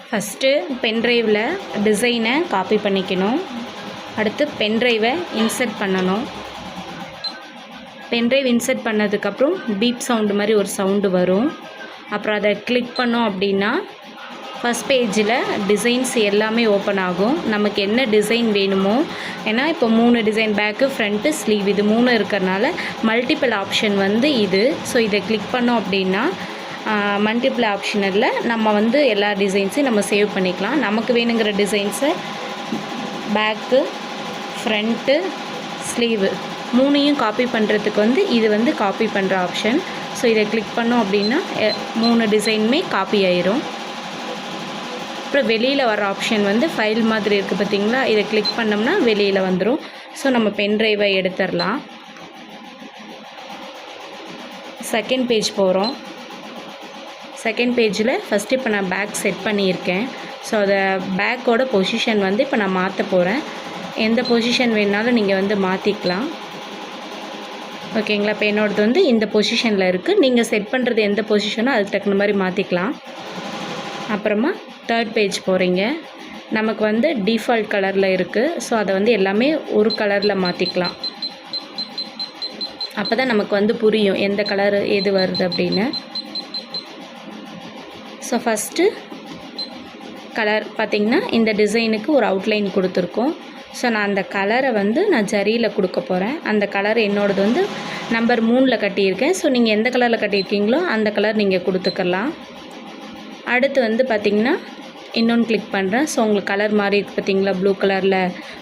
First பென்ட்ரைவில் டிசைனை copy பண்ணிக்கணும். அடுத்து பென்ட்ரைவை இன்சர்ட் பண்ணணும். பென்ட்ரைவ் இன்சர்ட் பண்ணதுக்கப்புறம் பீப் சவுண்டு மாதிரி ஒரு சவுண்டு வரும். அப்புறம் அதை கிளிக் பண்ணோம் அப்படின்னா ஃபஸ்ட் பேஜில் டிசைன்ஸ் எல்லாமே ஓப்பன் ஆகும். நமக்கு என்ன டிசைன் வேணுமோ, ஏன்னா இப்போ 3 டிசைன் பேக்கு ஃப்ரண்ட்டு ஸ்லீவ் இது 3 இருக்கிறனால மல்டிபிள் ஆப்ஷன் வந்து இது. ஸோ இதை கிளிக் பண்ணோம் அப்படின்னா மல்டிபிள் ஆப்ஷனில் நம்ம வந்து எல்லா டிசைன்ஸையும் நம்ம சேவ் பண்ணிக்கலாம். நமக்கு வேணுங்கிற டிசைன்ஸை பேக்கு ஃப்ரண்ட்டு ஸ்லீவு 3யும் காப்பி பண்ணுறதுக்கு வந்து இது வந்து காப்பி பண்ணுற ஆப்ஷன். ஸோ இதை கிளிக் பண்ணோம் அப்படின்னா 3 டிசைனுமே காப்பி ஆயிரும். அப்புறம் வெளியில் வர ஆப்ஷன் வந்து ஃபைல் மாதிரி இருக்குது பார்த்திங்களா, இதை கிளிக் பண்ணோம்னா வெளியில் வந்துடும். ஸோ நம்ம பென்ட்ரைவை எடுத்துடலாம். செகண்ட் பேஜ் போகிறோம். செகண்ட் பேஜில் ஃபஸ்ட்டு இப்போ நான் பேக் செட் பண்ணியிருக்கேன். ஸோ அதை பேக்கோட பொசிஷன் வந்து இப்போ நான் மாற்ற போகிறேன். எந்த பொசிஷன் வேணாலும் நீங்கள் வந்து மாற்றிக்கலாம். ஓகேங்களா. இப்போ என்னோடது வந்து இந்த பொசிஷனில் இருக்குது. நீங்கள் செட் பண்ணுறது எந்த பொசிஷனோ அதுக்கு தகுந்த மாதிரி மாற்றிக்கலாம். அப்புறமா தேர்ட் பேஜ் போகிறீங்க. நமக்கு வந்து டிஃபால்ட் கலரில் இருக்குது. ஸோ அதை வந்து எல்லாமே ஒரு கலரில் மாற்றிக்கலாம். அப்போ தான் நமக்கு வந்து புரியும் எந்த கலர் எது வருது அப்படின்னு. ஸோ ஃபஸ்ட்டு கலர் பார்த்திங்கன்னா இந்த டிசைனுக்கு ஒரு அவுட்லைன் கொடுத்துருக்கோம். ஸோ நான் அந்த கலரை வந்து நான் ஜரியில் கொடுக்க போகிறேன். அந்த கலர் என்னோடது வந்து நம்பர் 3ல் கட்டியிருக்கேன். ஸோ நீங்கள் எந்த கலரில் கட்டியிருக்கீங்களோ அந்த கலர் நீங்கள் கொடுத்துக்கலாம். அடுத்து வந்து பார்த்திங்கன்னா இன்னொன்று கிளிக் பண்ணுறேன். ஸோ உங்களுக்கு கலர் மாதிரி இருக்குது பார்த்திங்களா, ப்ளூ கலரில்.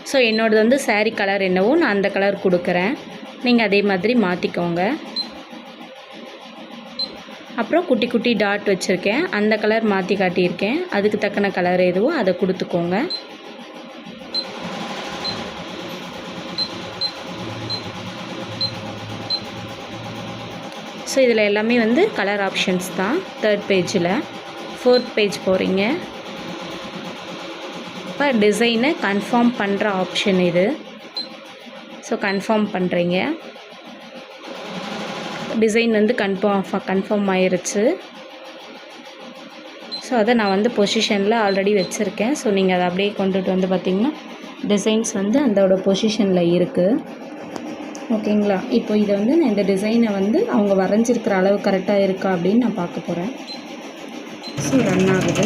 ஸோ என்னோடது வந்து சாரீ கலர் என்னவோ நான் அந்த கலர் கொடுக்குறேன். நீங்கள் அதே மாதிரி மாற்றிக்கோங்க. அப்புறம் குட்டி குட்டி டாட் வச்சுருக்கேன், அந்த கலர் மாற்றி காட்டியிருக்கேன். அதுக்கு தக்கன கலர் எதுவோ அதை கொடுத்துக்கோங்க. ஸோ இதில் எல்லாமே வந்து கலர் ஆப்ஷன்ஸ் தான். தேர்ட் பேஜில் ஃபோர்த் பேஜ் போகிறீங்க. இப்போ டிசைனை கன்ஃபார்ம் பண்ணுற ஆப்ஷன் இது. ஸோ கன்ஃபார்ம் பண்ணுறீங்க. டிசைன் வந்து கன்ஃபார்ம் ஆயிருச்சு. ஸோ அதை நான் வந்து பொசிஷனில் ஆல்ரெடி வச்சுருக்கேன். ஸோ நீங்கள் அதை அப்படியே கொண்டுட்டு வந்து பார்த்திங்கன்னா டிசைன்ஸ் வந்து அதோட பொசிஷனில் இருக்குது. ஓகேங்களா. இப்போ இதை வந்து நான் இந்த டிசைனை வந்து அவங்க வரைஞ்சிருக்கிற அளவு கரெக்டாக இருக்கா அப்படின்னு நான் பார்க்க போகிறேன். ஸோ ரன் ஆகுது.